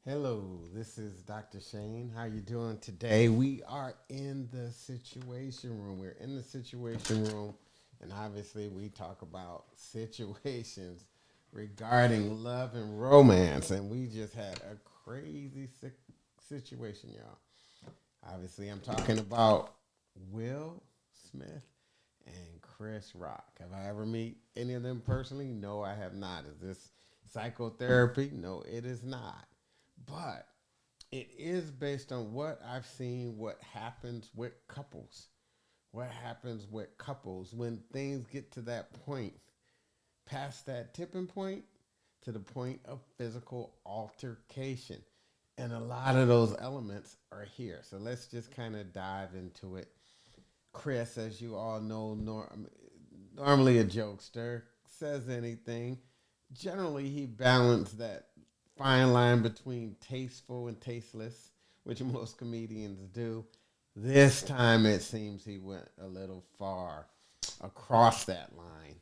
Hello, this is Dr. Shane. How you doing today? We are in the situation room. We're in the situation room, and obviously we talk about situations regarding love and romance, and we just had a crazy situation, y'all. Obviously, I'm talking about Will Smith and Chris Rock. Have I ever meet any of them personally? No, I have not. Is this psychotherapy? No, it is not. But it is based on what I've seen, what happens with couples. What happens with couples when things get to that point, past that tipping point, to the point of physical altercation. And a lot of those elements are here. So let's just kind of dive into it. Chris, as you all know, normally a jokester, says anything. Generally, he balanced that fine line between tasteful and tasteless, which most comedians do. This time, it seems he went a little far across that line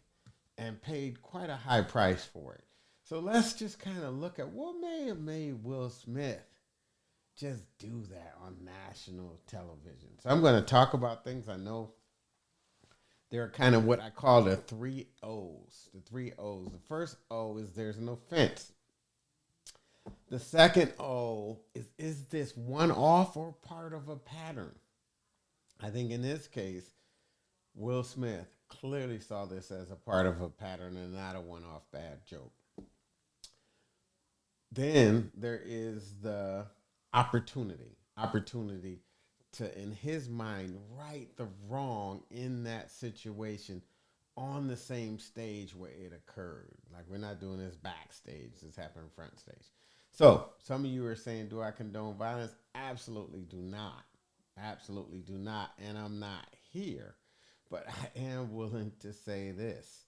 and paid quite a high price for it. So let's just kind of look at what may have made Will Smith just do that on national television. So I'm going to talk about things I know they're kind of what I call the three O's. The three O's. The first O is there's an offense. The second O is this one off or part of a pattern? I think in this case, Will Smith clearly saw this as a part of a pattern and not a one off bad joke. Then there is the opportunity to, in his mind, right the wrong in that situation on the same stage where it occurred. Like we're not doing this backstage, this happened front stage. So some of you are saying, do I condone violence? Absolutely do not. Absolutely do not. And I'm not here. But I am willing to say this.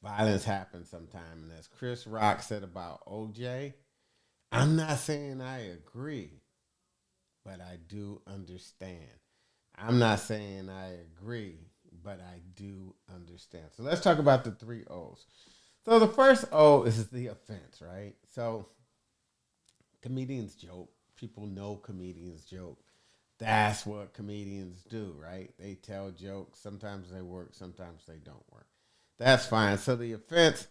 Violence happens sometime. And as Chris Rock said about OJ, I'm not saying I agree, but I do understand. I'm not saying I agree, but I do understand. So let's talk about the three O's. So the first O is the offense, right? So comedians joke. People know comedians joke. That's what comedians do, right? They tell jokes. Sometimes they work, sometimes they don't work. That's fine. So the offense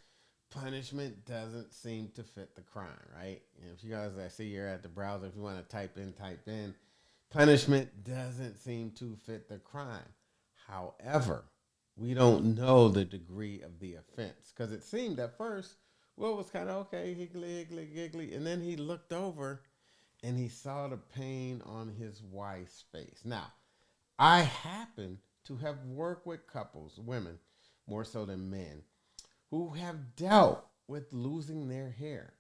punishment doesn't seem to fit the crime, right? And if you guys, I see you're at the browser, if you want to type in, type in. Punishment doesn't seem to fit the crime. However, we don't know the degree of the offense because it seemed at first, Will was kind of okay, higgly, higgly, giggly, and then he looked over and he saw the pain on his wife's face. Now, I happen to have worked with couples, women more so than men, who have dealt with losing their hair,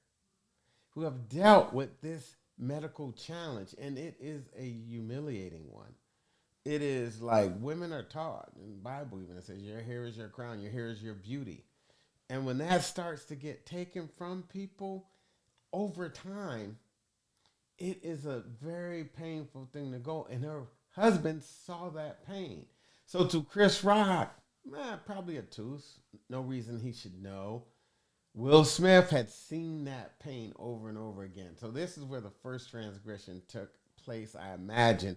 who have dealt with this medical challenge, and it is a humiliating one. It is like women are taught in the Bible, even it says, your hair is your crown, your hair is your beauty. And when that starts to get taken from people over time, it is a very painful thing to go. And her husband saw that pain. So to Chris Rock, probably a tooth. No reason he should know. Will Smith had seen that pain over and over again. So this is where the first transgression took place, I imagine.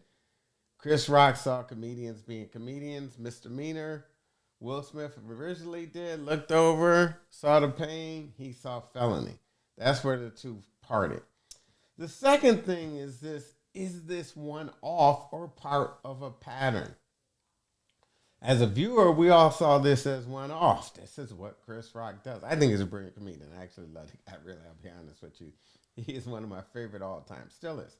Chris Rock saw comedians being comedians, misdemeanor. Will Smith originally did, looked over, saw the pain, he saw felony. That's where the two parted. The second thing is this one off or part of a pattern? As a viewer, we all saw this as one off. This is what Chris Rock does. I think he's a brilliant comedian. I actually love it. I really, I'll be honest with you. He is one of my favorite all time. Still is.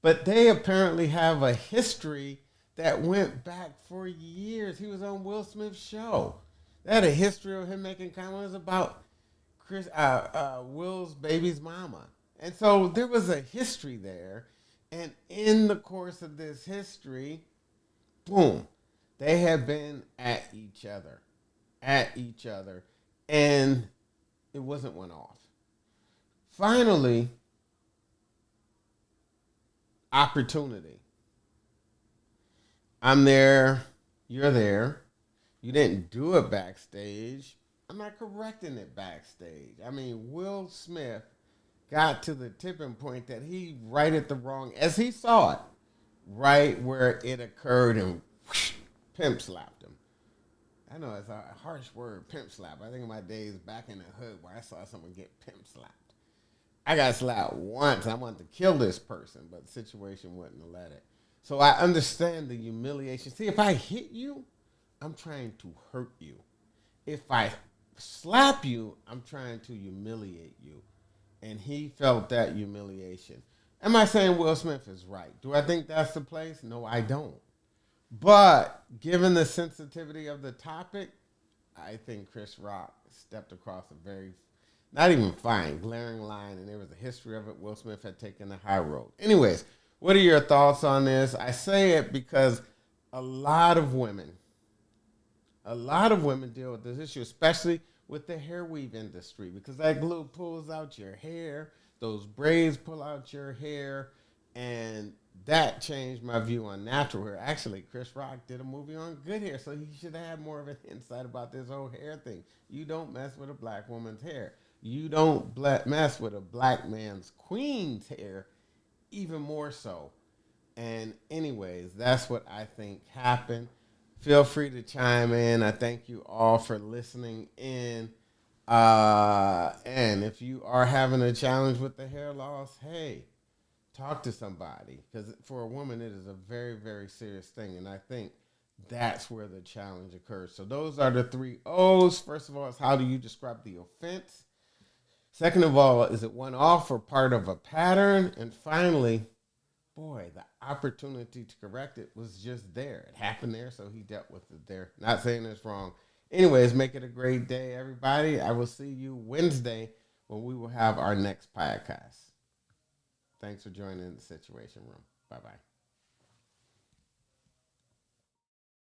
But they apparently have a history that went back for years. He was on Will Smith's show. They had a history of him making comments about Will's baby's mama. And so there was a history there. And in the course of this history, boom, they have been at each other, and it wasn't one off. Finally, opportunity. I'm there, you're there. You didn't do it backstage. I'm not correcting it backstage. I mean, Will Smith got to the tipping point that he righted the wrong as he saw it, right where it occurred, and whoosh, pimp slapped him. I know it's a harsh word, pimp slap. I think of my days back in the hood where I saw someone get pimp slapped. I got slapped once. I wanted to kill this person, but the situation wouldn't let it. So I understand the humiliation. See, if I hit you, I'm trying to hurt you. If I slap you, I'm trying to humiliate you. And he felt that humiliation. Am I saying Will Smith is right? Do I think that's the place? No, I don't. But given the sensitivity of the topic, I think Chris Rock stepped across a very, not even fine, glaring line, and there was a history of it. Will Smith had taken the high road. Anyways, what are your thoughts on this? I say it because a lot of women, a lot of women deal with this issue, especially with the hair weave industry, because that glue pulls out your hair, those braids pull out your hair, and that changed my view on natural hair. Actually, Chris Rock did a movie on good hair, so he should have had more of an insight about this whole hair thing. You don't mess with a black woman's hair. You don't mess with a black man's queen's hair, even more so. And anyways, that's what I think happened. Feel free to chime in. I thank you all for listening in. And if you are having a challenge with the hair loss, hey, talk to somebody. Because for a woman, it is a very, very serious thing. And I think that's where the challenge occurs. So those are the three O's. First of all, is how do you describe the offense? Second of all, is it one off or part of a pattern? And finally, boy, the opportunity to correct it was just there. It happened there, so he dealt with it there. Not saying it's wrong. Anyways, make it a great day, everybody. I will see you Wednesday when we will have our next podcast. Thanks for joining the Situation Room. Bye-bye.